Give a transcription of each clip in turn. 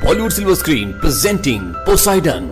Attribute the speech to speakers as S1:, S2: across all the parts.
S1: Bollywood silver screen presenting Poseidon.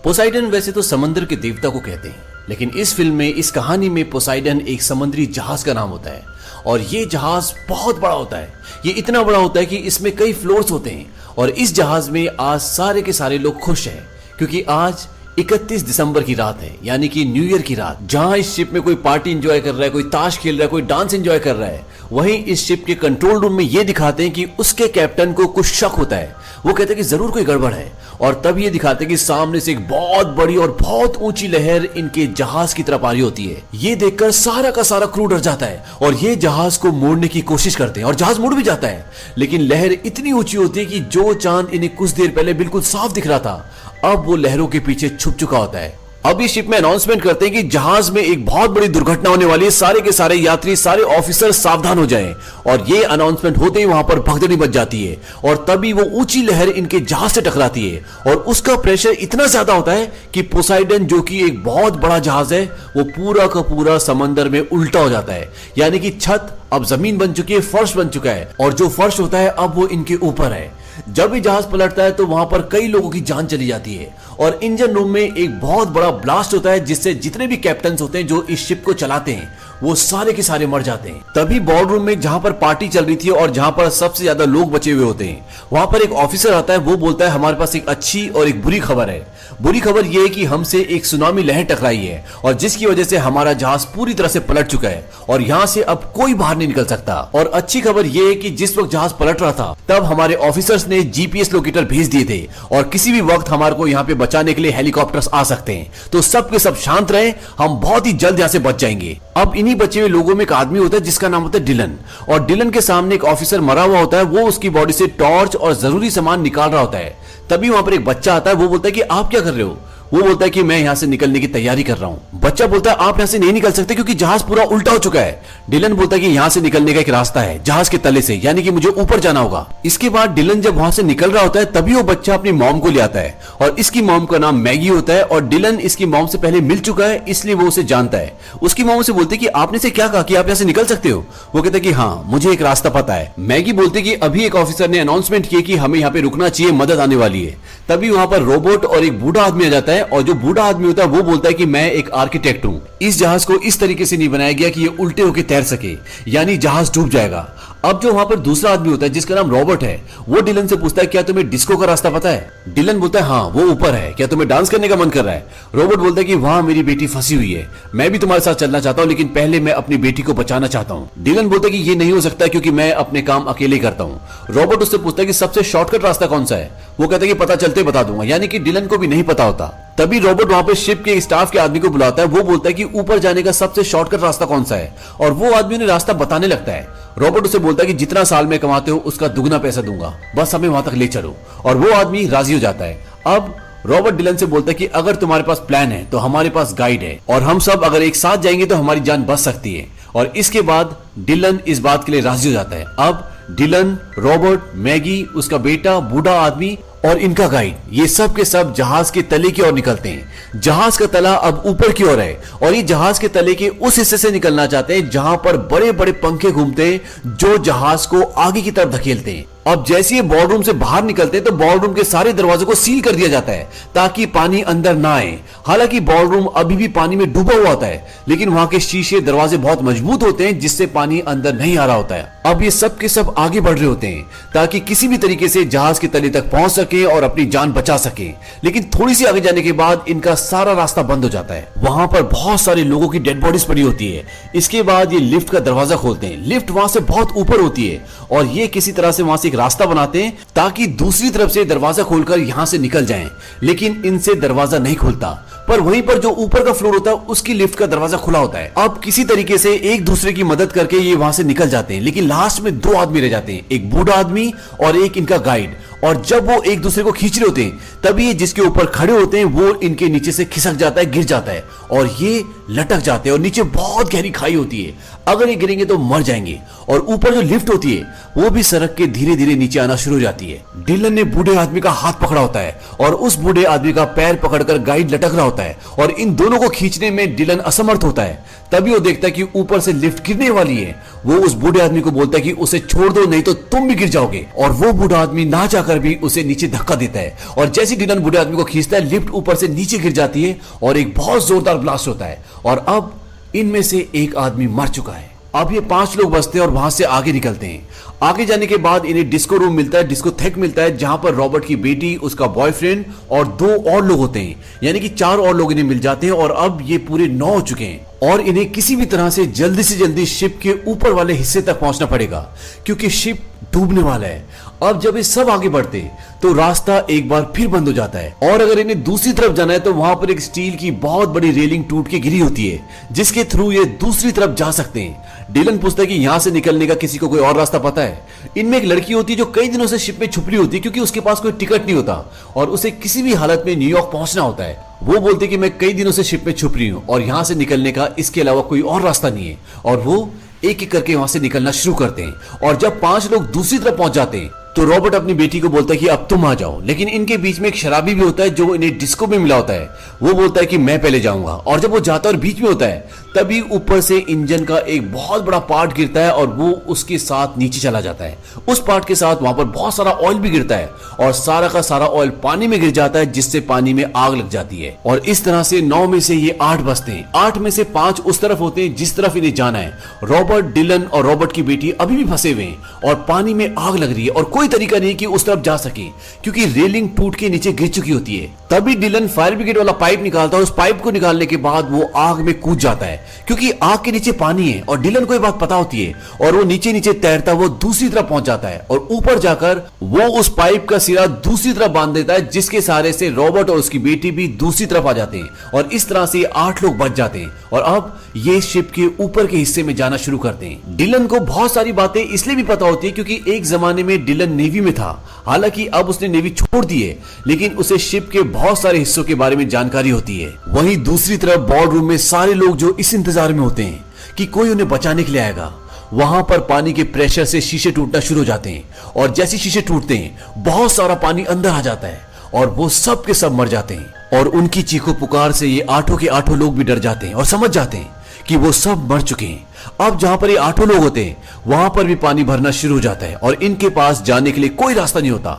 S1: Poseidon वैसे तो समंदर के देवता को कहते हैं, लेकिन इस फिल्म में, इस कहानी में पोसाइडन एक समुद्री जहाज का नाम होता है और ये जहाज बहुत बड़ा होता है। ये इतना बड़ा होता है कि इसमें कई फ्लोर्स होते हैं और इस जहाज में आज सारे के सारे लोग खुश हैं क्योंकि आज 31 दिसंबर की रात है, यानी कि न्यू ईयर की रात। जहां इस शिप में कोई पार्टी एंजॉय कर रहा है, कोई ताश खेल रहा है, कोई डांस एंजॉय कर रहा है, वहीं इस शिप के कंट्रोल रूम में ये दिखाते हैं कि उसके कैप्टन को कुछ शक होता है। वो कहते हैं कि जरूर कोई गड़बड़ है और तब ये दिखाते हैं कि सामने से एक बहुत बड़ी और बहुत ऊंची लहर इनके जहाज की तरफ आ रही होती है। ये देखकर सारा का सारा क्रू डर जाता है और ये जहाज को मोड़ने की कोशिश करते हैं और जहाज मुड़ भी जाता है, लेकिन लहर इतनी ऊंची होती है कि जो चांद इन्हें कुछ देर पहले बिल्कुल साफ दिख रहा था, अब वो लहरों के पीछे छुप चुका होता है। अब ये शिप में अनाउंसमेंट करते हैं कि जहाज में एक बहुत बड़ी दुर्घटना होने वाली है, सारे के सारे यात्री, सारे ऑफिसर सावधान हो जाएं। और ये अनाउंसमेंट होते ही वहां पर भगदड़ी मच जाती है और तभी वो ऊंची लहर इनके जहाज से टकराती है और उसका प्रेशर इतना ज्यादा होता है कि पोसाइडन, जो कि एक बहुत बड़ा जहाज है, वो पूरा का पूरा समंदर में उल्टा हो जाता है। यानी कि छत अब जमीन बन चुकी है, फर्श बन चुका है और जो फर्श होता है अब वो इनके ऊपर है। जब भी जहाज पलटता है तो वहां पर कई लोगों की जान चली जाती है और इंजन रूम में एक बहुत बड़ा ब्लास्ट होता है जिससे जितने भी कैप्टन होते हैं जो इस शिप को चलाते हैं वो सारे के सारे मर जाते हैं। तभी बोर्ड रूम में, जहां पर पार्टी चल रही थी और जहां पर सबसे ज्यादा लोग बचे हुए होते हैं, वहां पर एक ऑफिसर आता है। वो बोलता है हमारे पास एक अच्छी और एक बुरी खबर है। बुरी खबर यह है कि हमसे एक सुनामी लहर टकराई है और जिसकी वजह से हमारा जहाज पूरी तरह से पलट चुका है और यहां से अब कोई बाहर नहीं निकल सकता। और अच्छी खबर यह है कि जिस वक्त जहाज पलट रहा था तब हमारे ऑफिसर्स ने जीपीएस लोकेटर भेज दिए थे और किसी भी वक्त हमारे को यहाँ पे बचाने के लिए हेलीकॉप्टर्स आ सकते हैं। तो सब के सब शांत रहे, हम बहुत ही जल्द यहाँ से बच जाएंगे। अब इन्हीं बचे हुए लोगों में एक आदमी होता है जिसका नाम होता है डिलन और डिलन के सामने एक ऑफिसर मरा हुआ होता है। वो उसकी बॉडी से टॉर्च और जरूरी सामान निकाल रहा होता है। तभी वहां पर एक बच्चा आता है। वो बोलता है कि आप क्या कर रहे हो? वो बोलता है कि मैं यहां से निकलने की तैयारी कर रहा हूं। बच्चा बोलता है आप यहां से नहीं निकल सकते क्योंकि जहाज पूरा उल्टा हो चुका है। डिलन बोलता है कि यहां से निकलने का एक रास्ता है जहाज के तले से, यानी कि मुझे ऊपर जाना होगा। इसके बाद डिलन जब वहां से निकल रहा होता है तभी वो बच्चा अपनी मॉम को ले आता है और इसकी मॉम का नाम मैगी होता है और डिलन इसकी मॉम से पहले मिल चुका है इसलिए वो उसे जानता है। उसकी मॉम से बोलती है कि आपने से क्या कहा कि आप यहां से निकल सकते हो? वो कहता है कि हाँ, मुझे एक रास्ता पता है। मैगी बोलती है कि अभी एक ऑफिसर ने अनाउंसमेंट किया कि हमें यहाँ पे रुकना चाहिए, मदद आने वाली है। तभी वहां पर रोबोट और एक बूढ़ा आदमी आ जाता है और जो बूढ़ा आदमी होता है वो बोलता है कि मैं एक आर्किटेक्ट हूं। इस जहाज को इस तरीके से नहीं बनाया गया कि ये उल्टे होकर तैर सके, यानी जहाज डूब जाएगा। अब जो वहां पर दूसरा आदमी होता है जिसका नाम रॉबर्ट है, वो डिलन से पूछता है क्या तुम्हें डिस्को का रास्ता पता है? डिलन बोलता है हाँ, वो ऊपर है, क्या तुम्हें डांस करने का मन कर रहा है? रॉबर्ट बोलता है कि वहां मेरी बेटी फंसी हुई है, मैं भी तुम्हारे साथ चलना चाहता हूं लेकिन पहले मैं अपनी बेटी को बचाना चाहता हूं। डिलन बोलता है कि ये नहीं हो सकता क्योंकि मैं अपने काम अकेले करता हूं। रॉबर्ट उससे पूछता है कि सबसे शॉर्टकट रास्ता कौन सा है? वो कहता है कि पता चलते बता दूंगा, यानी कि डिलन को भी नहीं पता होता। तभी रॉबर्ट वहां पे शिप के स्टाफ के आदमी को बुलाता है। वो बोलता है कि ऊपर जाने का सबसे शॉर्टकट रास्ता कौन सा है और वो आदमी उन्हें रास्ता बताने लगता है। रॉबर्ट उसे बोलता है कि जितना साल में कमाते हो उसका दुगना पैसा दूंगा, बस हमें वहां तक ले चलो। और वो आदमी राजी हो जाता है। अब रॉबर्ट डिलन से बोलता है कि अगर तुम्हारे पास प्लान है तो हमारे पास गाइड है और हम सब अगर एक साथ जाएंगे तो हमारी जान बच सकती है। और इसके बाद डिलन इस बात के लिए राजी हो जाता है। अब डिलन, रॉबर्ट, मैगी, उसका बेटा, बूढ़ा आदमी और इनका गाइड, ये सब के सब जहाज के तले की ओर निकलते हैं। जहाज का तला अब ऊपर की ओर है और ये जहाज के तले के उस हिस्से से निकलना चाहते हैं जहां पर बड़े बड़े पंखे घूमते हैं जो जहाज को आगे की तरफ धकेलते हैं। अब जैसे ये बोर्ड रूम से बाहर निकलते हैं तो बोर्ड रूम के सारे दरवाजों को सील कर दिया जाता है ताकि पानी अंदर ना आए। हालांकि बोर्ड रूम अभी भी पानी में डूबा हुआ होता है लेकिन वहां के शीशे, दरवाजे बहुत मजबूत होते हैं जिससे पानी अंदर नहीं आ रहा होता है। अब ये सब के सब आगे बढ़ रहे होते हैं ताकि किसी भी तरीके से जहाज के तले तक पहुंच सके और अपनी जान बचा सके। लेकिन थोड़ी सी आगे जाने के बाद इनका सारा रास्ता बंद हो जाता है। वहां पर बहुत सारे लोगों की डेड बॉडीज पड़ी होती है। इसके बाद ये लिफ्ट का दरवाजा खोलते हैं। लिफ्ट वहां से बहुत ऊपर होती है और ये किसी तरह से वहां से एक रास्ता बनाते हैं ताकि दूसरी तरफ से दरवाजा खोलकर यहां से निकल जाएं। लेकिन इनसे दरवाजा नहीं खुलता, पर वहीं पर जो ऊपर का फ्लोर होता है उसकी लिफ्ट का दरवाजा खुला होता है। अब किसी तरीके से एक दूसरे की मदद करके ये वहां से निकल जाते हैं लेकिन लास्ट में दो आदमी रह जाते हैं, एक बूढ़ा आदमी और एक इनका गाइड। और जब वो एक दूसरे को खींच रहे होते हैं तभी ये जिसके ऊपर खड़े होते हैं वो इनके नीचे से खिसक जाता है, गिर जाता है और ये लटक जाते हैं और नीचे बहुत गहरी खाई होती है। अगर ये गिरेंगे तो मर जाएंगे। और ऊपर जो लिफ्ट होती है वो भी सड़क के धीरे धीरे नीचे आना शुरू हो जाती है। डिलन ने बूढ़े आदमी का हाथ पकड़ा होता है और उस बूढ़े आदमी का पैर पकड़कर गाइड लटक रहा होता है और इन दोनों को खींचने में डिलन असमर्थ होता है। तभी वो देखता है कि ऊपर से लिफ्ट गिरने वाली है। वो उस बूढ़े आदमी को बोलता है कि उसे छोड़ दो नहीं तो तुम भी गिर जाओगे। और वो बूढ़ा आदमी ना चाहकर चाहकर भी उसे नीचे धक्का देता है और जैसे डिलन बूढ़े आदमी को खींचता है, लिफ्ट ऊपर से नीचे गिर जाती है और एक बहुत जोरदार ब्लास्ट होता है और अब इनमें से एक आदमी मर चुका है। अब ये 5 लोग बचते हैं और वहां से आगे निकलते हैं। आगे जाने के बाद इन्हें डिस्को रूम मिलता है, डिस्को थेक मिलता है, जहां पर रॉबर्ट की बेटी, उसका बॉयफ्रेंड और 2 और लोग होते हैं, यानी कि 4 और लोग इन्हें मिल जाते हैं और अब ये पूरे 9 हो चुके हैं और इन्हें किसी भी तरह से जल्दी शिप के ऊपर वाले हिस्से तक पहुंचना पड़ेगा क्योंकि शिप डूबने वाला है। अब जब ये सब आगे बढ़ते तो रास्ता एक बार फिर बंद हो जाता है और अगर इन्हें दूसरी तरफ जाना है तो वहां पर एक स्टील की बहुत बड़ी रेलिंग टूट के गिरी होती है जिसके थ्रू ये दूसरी तरफ जा सकते हैं। डिलन पूछता है कि यहां से निकलने का किसी को कोई और रास्ता पता है। इनमें एक लड़की होती है जो कई दिनों से शिप में छुपी होती है क्योंकि उसके पास कोई टिकट नहीं होता और उसे किसी भी हालत में न्यूयॉर्क पहुंचना होता है। वो बोलती है कि मैं कई दिनों से शिप में छुप रही हूं और यहां से निकलने का इसके अलावा कोई और रास्ता नहीं है और वो एक एक करके वहां से निकलना शुरू करते हैं और जब 5 लोग दूसरी तरफ पहुंच जाते हैं तो रॉबर्ट अपनी बेटी को बोलता है कि अब तुम आ जाओ, लेकिन इनके बीच में एक शराबी भी होता है जो इन्हें डिस्को में मिला होता है। वो बोलता है कि मैं पहले जाऊंगा और जब वो जाता है और बीच में होता है तभी ऊपर से इंजन का एक बहुत बड़ा पार्ट गिरता है और वो उसके साथ नीचे चला जाता है। उस पार्ट के साथ वहां पर बहुत सारा ऑयल भी गिरता है और सारा का सारा ऑयल पानी में गिर जाता है जिससे पानी में आग लग जाती है और इस तरह से 9 में से ये 8 बचते हैं। 8 में से 5 उस तरफ होते हैं जिस तरफ इन्हें जाना है। रॉबर्ट, डिलन और रॉबर्ट की बेटी अभी भी फंसे हुए हैं और पानी में आग लग रही है और कोई तरीका नहीं कि उस तरफ जा सके क्योंकि रेलिंग टूट के नीचे गिर चुकी होती है। तभी डिलन फायर ब्रिगेड वाला पाइप निकालता है और उस पाइप को निकालने के बाद वो आग में कूद जाता है क्योंकि आग के नीचे पानी है और डिलन को ये बात पता होती है और वो नीचे नीचे तैरता वो दूसरी तरफ पहुंच जाता है और ऊपर जाकर वो उस पाइप का सिरा दूसरी तरफ बांध देता है जिसके सहारे से रॉबर्ट और उसकी बेटी भी दूसरी तरफ आ जाते हैं और इस तरह से 8 लोग बच जाते हैं और अब ये शिप के ऊपर के हिस्से में जाना शुरू करते हैं। डिलन को बहुत सारी बातें इसलिए भी पता होती है क्योंकि एक जमाने में डिलन नेवी में था। हालांकि अब उसने नेवी छोड़ दी है लेकिन उसे शिप के बहुत सारे हिस्सों के बारे में जानकारी होती है। वहीं दूसरी तरफ बोर्ड रूम में सारे लोग जो इस इंतजार में होते हैं कि कोई उन्हें बचाने के लिए आएगा, वहां पर पानी के प्रेशर से शीशे टूटना शुरू हो जाते हैं और जैसे शीशे टूटते हैं बहुत सारा पानी अंदर आ जाता है और वो सब के सब मर जाते हैं और उनकी चीखों पुकार से ये 8 के 8 लोग भी डर जाते हैं और समझ जाते हैं कि वो सब मर चुके हैं। अब जहां पर ये 8 लोग होते हैं वहां पर भी पानी भरना शुरू हो जाता है और इनके पास जाने के लिए कोई रास्ता नहीं होता।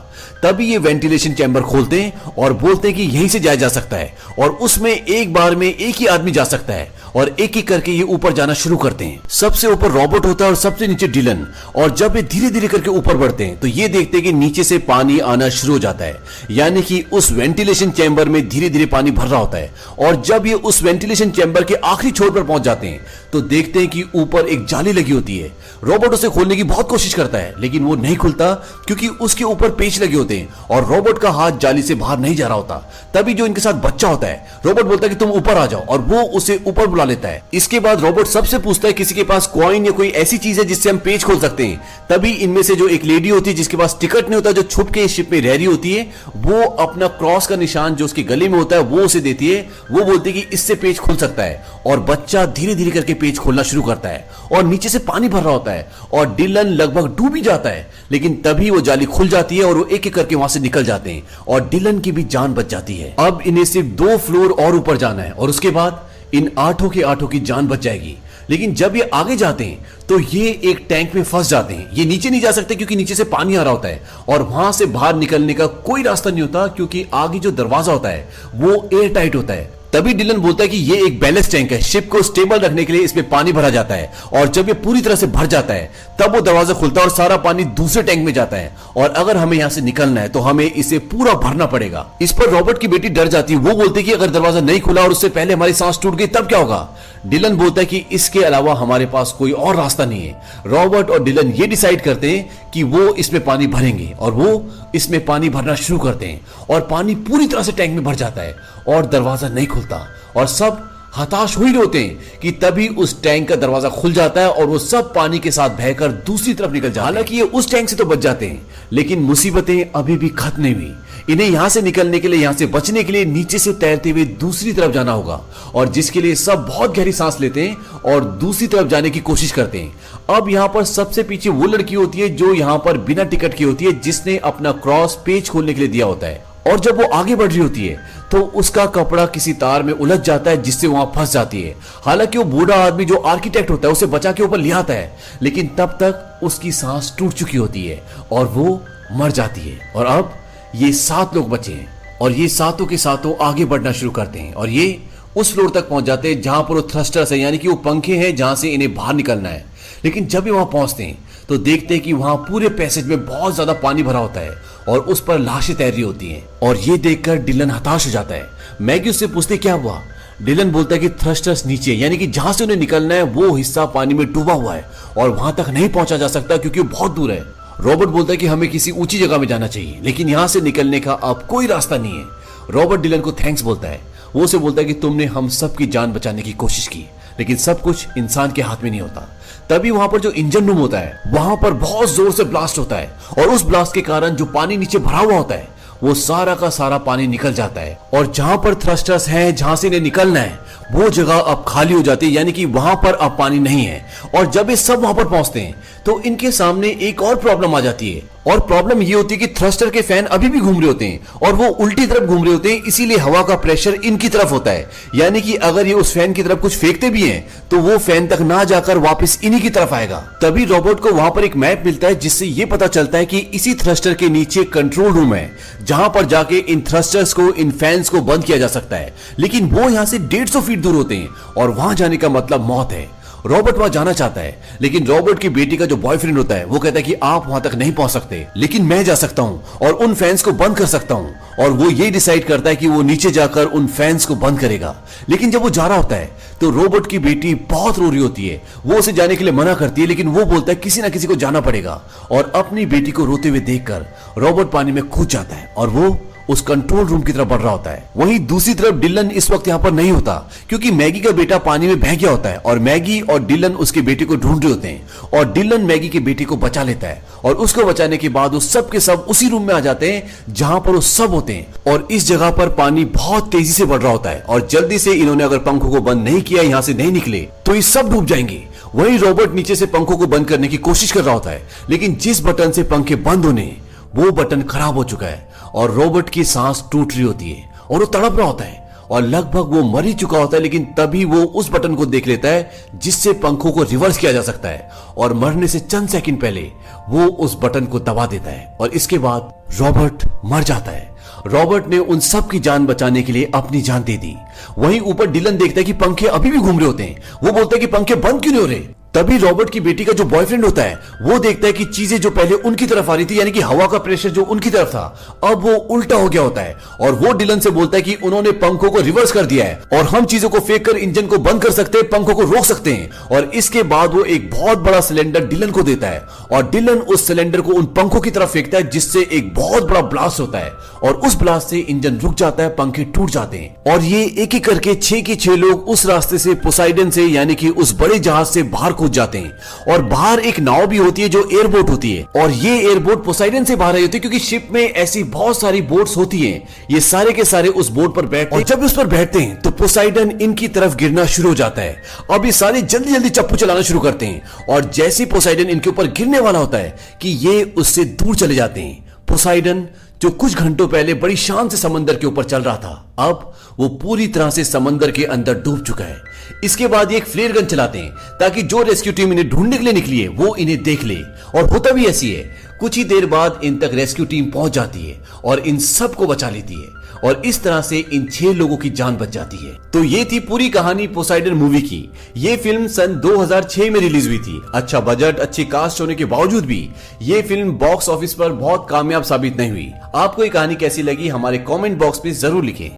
S1: तभी ये वेंटिलेशन चैम्बर खोलते हैं और बोलते हैं कि यहीं से जाया जा सकता है और उसमें एक बार में एक ही आदमी जा सकता है और एक एक करके ये ऊपर जाना शुरू करते हैं। सबसे ऊपर रॉबर्ट होता है और सबसे नीचे डिलन और जब ये धीरे धीरे करके ऊपर बढ़ते हैं तो ये देखते हैं कि नीचे से पानी आना शुरू हो जाता है, यानी कि उस वेंटिलेशन चैम्बर में धीरे धीरे पानी भर रहा होता है और जब ये उस वेंटिलेशन चैम्बर के आखिरी छोर पर पहुंच जाते हैं तो देखते हैं कि ऊपर एक जाली लगी होती है। रॉबर्ट उसे खोलने की बहुत कोशिश करता है लेकिन वो नहीं खुलता क्योंकि उसके ऊपर पेच लगे होते हैं और रॉबर्ट का हाथ जाली से बाहर नहीं जा रहा होता। तभी जो इनके साथ बच्चा होता है, रॉबर्ट बोलता है कि तुम ऊपर आ जाओ और वो उसे ऊपर बुला लेता है। इसके बाद रॉबर्ट सबसे पूछता है किसी के पास कॉइन या कोई ऐसी चीज है जिससे हम पेच खोल सकते हैं। तभी इनमें से जो एक लेडी होती है जिसके पास टिकट नहीं होता, जो छुप के शिप में रह रही होती है, वो अपना क्रॉस का निशान जो उसके गले में होता है वो उसे देती है। वो बोलती है कि इससे पेच खुल सकता है और बच्चा धीरे धीरे करके पेच खोलना शुरू करता है और नीचे से पानी भर रहा होता है और डिलन लगभग डूब ही जाता है लेकिन तभी वो जाली खुल जाती है और वो एक एक करके वहां से निकल जाते हैं और डिलन की भी जान बच जाती है। अब इन्हें सिर्फ 2 फ्लोर और ऊपर जाना है और उसके बाद इन 8 के 8 की जान बच जाएगी। लेकिन जब ये आगे जाते हैं तो ये एक टैंक में फंस जाते हैं। ये नीचे नहीं जा सकते क्योंकि नीचे से पानी आ रहा होता है और वहां से बाहर निकलने का कोई रास्ता नहीं होता क्योंकि आगे जो दरवाजा होता है वो एयर टाइट होता है। तभी डिलन बोलता है कि ये एक बैलेंस टैंक है, शिप को स्टेबल रखने के लिए इसमें पानी भरा जाता है और जब ये पूरी तरह से भर जाता है तब वो दरवाजा खुलता है और सारा पानी दूसरे टैंक में जाता है और अगर हमें यहां से निकलना है तो हमें इसे पूरा भरना पड़ेगा। इस पर रॉबर्ट की बेटी डर जाती है। वो बोलती है कि अगर दरवाजा नहीं खुला और उससे पहले हमारी सांस टूट गई तब क्या होगा। डिलन बोलता है कि इसके अलावा हमारे पास कोई और रास्ता नहीं है। रॉबर्ट और डिलन ये डिसाइड करते हैं कि वो इसमें पानी भरेंगे और वो इसमें पानी भरना शुरू करते हैं और पानी पूरी तरह से टैंक में भर जाता है और दरवाजा नहीं खुलता और सब हताश हुए होते हैं कि तभी उस टैंक का दरवाजा खुल जाता है और वो सब पानी के साथ बहकर दूसरी तरफ निकल जाते हैं। हालांकि ये उस टैंक से तो बच जाते हैं लेकिन मुसीबतें अभी भी खत्म नहीं हुई। इन्हें यहां से निकलने के लिए, यहां से बचने के लिए नीचे से तैरते हुए दूसरी तरफ जाना होगा और जिसके लिए सब बहुत गहरी सांस लेते हैं और दूसरी तरफ जाने की कोशिश करते हैं। अब यहां पर सबसे पीछे वो लड़की होती है जो यहां पर बिना टिकट की होती है, जिसने अपना क्रॉस पेज खोलने के लिए दिया होता है और जब वो आगे बढ़ रही होती है तो उसका कपड़ा किसी तार में उलझ जाता है जिससे वहां फंस जाती है। हालांकि वो बूढ़ा आदमी जो आर्किटेक्ट होता है उसे बचा के ऊपर ले आता है लेकिन तब तक उसकी सांस टूट चुकी होती है और वो मर जाती है और अब ये 7 लोग बचे हैं और ये सातों के सातों आगे बढ़ना शुरू करते हैं और ये उस फ्लोर तक पहुंच जाते हैं जहां पर वो थ्रस्टर्स है, यानी कि वो पंखे हैं जहां से इन्हें बाहर निकलना है। लेकिन जब ये वहां पहुंचते हैं तो देखते हैं कि वहां पूरे पैसेज में बहुत ज्यादा पानी भरा होता है और उस पर लाशें तैर रही होती हैं और ये देखकर डिलन हताश हो जाता है। मैगी उससे पूछती क्या हुआ। डिलन बोलता है कि थ्रस्टर्स नीचे, यानी कि जहां से उन्हें निकलना है वो हिस्सा पानी में डूबा हुआ है और वहां तक नहीं पहुंचा जा सकता क्योंकि वो बहुत दूर है। रॉबर्ट बोलता है कि हमें किसी ऊंची जगह में जाना चाहिए, लेकिन यहां से निकलने का अब कोई रास्ता नहीं है। रॉबर्ट डिलन को थैंक्स बोलता है। वो उसे बोलता है कि तुमने हम सब की जान बचाने की कोशिश की, लेकिन सब कुछ इंसान के हाथ में नहीं होता। तभी वहां पर जो इंजन रूम होता है वहां पर बहुत जोर से ब्लास्ट होता है और उस ब्लास्ट के कारण जो पानी नीचे भरा हुआ होता है वो सारा का सारा पानी निकल जाता है और जहां पर थ्रस्टर्स हैं, जहां से इन्हें निकलना है, वो जगह अब खाली हो जाती है, यानी कि वहां पर अब पानी नहीं है। और जब ये सब वहां पर पहुंचते हैं तो इनके सामने एक और प्रॉब्लम आ जाती है और प्रॉब्लम ये होती है कि थ्रस्टर के फैन अभी भी घूम रहे होते हैं और वो उल्टी तरफ घूम रहे होते हैं, इसीलिए हवा का प्रेशर इनकी तरफ होता है। यानी कि अगर ये उस फैन की तरफ कुछ फेंकते भी हैं तो वो फैन तक ना जाकर वापस इन्हीं की तरफ आएगा। तभी रॉबर्ट को वहां पर एक मैप मिलता है जिससे ये पता चलता है कि इसी थ्रस्टर के नीचे कंट्रोल रूम है जहां पर जाके इन थ्रस्टर्स को, इन फैंस को बंद किया जा सकता है। लेकिन वो यहां से 150 फीट दूर होते हैं और वहां जाने का मतलब मौत है। रॉबर्ट वहां जाना चाहता है, लेकिन रॉबर्ट की बेटी का जो बॉयफ्रेंड होता है वो कहता है कि आप वहां तक नहीं पहुंच सकते, लेकिन मैं जा सकता हूं और उन फैंस को बंद कर सकता हूं। और वो ये डिसाइड करता है कि वो नीचे जाकर उन फैंस को बंद करेगा। लेकिन जब वो जा रहा होता है तो रॉबर्ट की बेटी बहुत रो रही होती है। वो उसे जाने के लिए मना करती है, लेकिन वो बोलता है किसी ना किसी को जाना पड़ेगा और अपनी बेटी को रोते हुए देखकर रॉबर्ट पानी में कूद जाता है और वो उस कंट्रोल रूम की तरफ बढ़ रहा होता है। वहीं दूसरी तरफ डिलन इस वक्त यहाँ पर नहीं होता क्योंकि मैगी का बेटा पानी में बह गया होता है और मैगी और डिलन उसके बेटे को ढूंढ रहे होते हैं और डिलन मैगी के बेटे को बचा लेता है और उसको बचाने के बाद वो सब के सब उसी रूम में आ जाते हैं जहां पर वो सब होते हैं। और इस जगह पर पानी बहुत तेजी से बढ़ रहा होता है और जल्दी से इन्होंने अगर पंखों को बंद नहीं किया, यहाँ से नहीं निकले, तो ये सब डूब जाएंगे। वहीं रॉबर्ट नीचे से पंखों को बंद करने की कोशिश कर रहा होता है, लेकिन जिस बटन से पंखे बंद होने वो बटन खराब हो चुका है और रॉबर्ट की सांस टूट रही होती है और वो तड़प रहा होता है और लगभग वो मर ही चुका होता है। लेकिन तभी वो उस बटन को देख लेता है जिससे पंखों को रिवर्स किया जा सकता है और मरने से चंद सेकंड पहले वो उस बटन को दबा देता है और इसके बाद रॉबर्ट मर जाता है। रॉबर्ट ने उन सब की जान बचाने के लिए अपनी जान दे दी। वहीं ऊपर डिलन देखता है कि पंखे अभी भी घूम रहे होते हैं। वो बोलता है कि पंखे बंद क्यों नहीं हो रहे। तभी रॉबर्ट की बेटी का जो बॉयफ्रेंड होता है वो देखता है कि चीजें जो पहले उनकी तरफ आ रही थी, यानी कि हवा का प्रेशर जो उनकी तरफ था, अब वो उल्टा हो गया होता है और वो डिलन से बोलता है कि उन्होंने पंखों को रिवर्स कर दिया है और हम चीजों को फेंक कर इंजन को बंद कर सकते हैं, पंखों को रोक सकते हैं। और इसके बाद वो एक बहुत बड़ा सिलेंडर डिलन को देता है और डिलन उस सिलेंडर को उन पंखों की तरफ फेंकता है जिससे एक बहुत बड़ा ब्लास्ट होता है और उस ब्लास्ट से इंजन रुक जाता है, पंखे टूट जाते हैं और ये एक एक करके 6 के 6 लोग उस रास्ते से, पोसाइडन से, यानी कि उस बड़े जहाज से बाहर कूद जाते हैं। और बाहर एक नाव भी होती है जो एयरबोट होती है और ये एयरबोट पोसाइडन से बाहर आई होती है क्योंकि शिप में ऐसी बहुत सारी बोट्स होती हैं। ये सारे के सारे उस बोट पर बैठते हैं और जब उस पर बैठते हैं तो पोसाइडन इनकी तरफ गिरना शुरू हो जाता है। अब ये सारे जल्दी जल्दी चप्पू चलाना शुरू करते हैं और जैसे पोसाइडन इनके ऊपर गिरने वाला होता है कि ये उससे दूर चले जाते हैं। पोसाइडन जो कुछ घंटों पहले बड़ी शान से समंदर के ऊपर चल रहा था, अब वो पूरी तरह से समंदर के अंदर डूब चुका है। इसके बाद ये एक फ्लेयर गन चलाते हैं ताकि जो रेस्क्यू टीम इन्हें ढूंढने के लिए निकली है वो इन्हें देख ले और होता भी ऐसी है। कुछ ही देर बाद इन तक रेस्क्यू टीम पहुंच जाती है और इन सबको बचा लेती है और इस तरह से इन 6 लोगों की जान बच जाती है। तो ये थी पूरी कहानी पोसाइडन मूवी की। ये फिल्म सन 2006 में रिलीज हुई थी। अच्छा बजट, अच्छी कास्ट होने के बावजूद भी ये फिल्म बॉक्स ऑफिस पर बहुत कामयाब साबित नहीं हुई। आपको ये कहानी कैसी लगी हमारे कमेंट बॉक्स में जरूर लिखें।